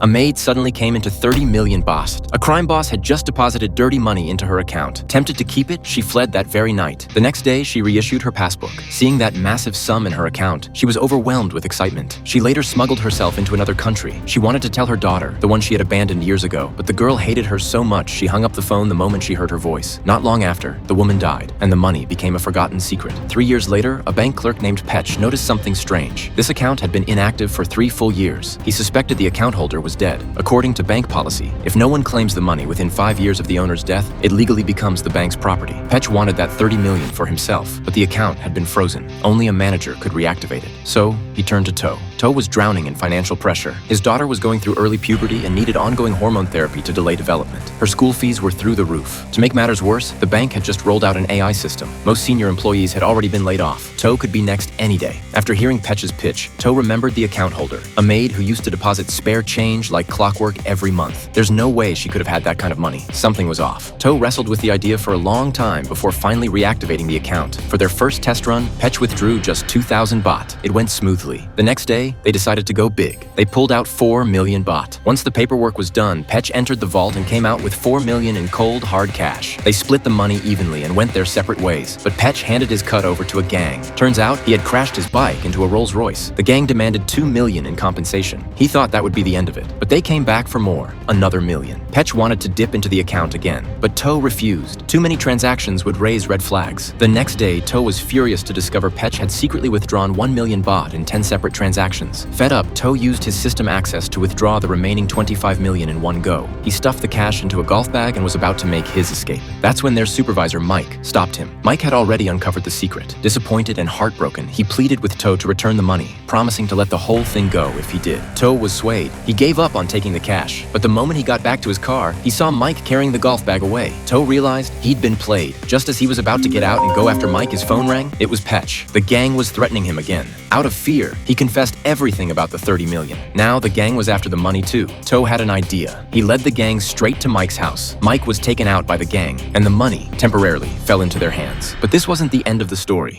A maid suddenly came into 30 million baht. A crime boss had just deposited dirty money into her account. Tempted to keep it, she fled that very night. The next day, she reissued her passbook. Seeing that massive sum in her account, she was overwhelmed with excitement. She later smuggled herself into another country. She wanted to tell her daughter, the one she had abandoned years ago, but the girl hated her so much she hung up the phone the moment she heard her voice. Not long after, the woman died, and the money became a forgotten secret. 3 years later, a bank clerk named Petch noticed something strange. This account had been inactive for 3 full years. He suspected the account holder was dead. According to bank policy, if no one claims the money within 5 years of the owner's death, it legally becomes the bank's property. Petch wanted that 30 million for himself, but the account had been frozen. Only a manager could reactivate it. So, he turned to To. To was drowning in financial pressure. His daughter was going through early puberty and needed ongoing hormone therapy to delay development. Her school fees were through the roof. To make matters worse, the bank had just rolled out an AI system. Most senior employees had already been laid off. To could be next any day. After hearing Petch's pitch, To remembered the account holder, a maid who used to deposit spare change like clockwork every month. There's no way she could have had that kind of money. Something was off. To wrestled with the idea for a long time before finally reactivating the account. For their first test run, Petch withdrew just 2,000 baht. It went smoothly. The next day, they decided to go big. They pulled out 4 million baht. Once the paperwork was done, Petch entered the vault and came out with 4 million in cold, hard cash. They split the money evenly and went their separate ways, but Petch handed his cut over to a gang. Turns out, he had crashed his bike into a Rolls Royce. The gang demanded 2 million in compensation. He thought that would be the end of it, but they came back for more, another million. Petch wanted to dip into the account again, but To refused. Too many transactions would raise red flags. The next day, To was furious to discover Petch had secretly withdrawn 1 million baht in 10 separate transactions. Fed up, To used his system access to withdraw the remaining 25 million in one go. He stuffed the cash into a golf bag and was about to make his escape. That's when their supervisor, Mike, stopped him. Mike had already uncovered the secret. Disappointed and heartbroken, he pleaded with To to return the money, promising to let the whole thing go if he did. To was swayed. He gave up on taking the cash, but the moment he got back to his car, he saw Mike carrying the golf bag away. To realized he'd been played. Just as he was about to get out and go after Mike, his phone rang. It was Petch. The gang was threatening him again. Out of fear, he confessed everything about the 30 million. Now the gang was after the money too. To had an idea. He led the gang straight to Mike's house. Mike was taken out by the gang, and the money temporarily fell into their hands. But this wasn't the end of the story.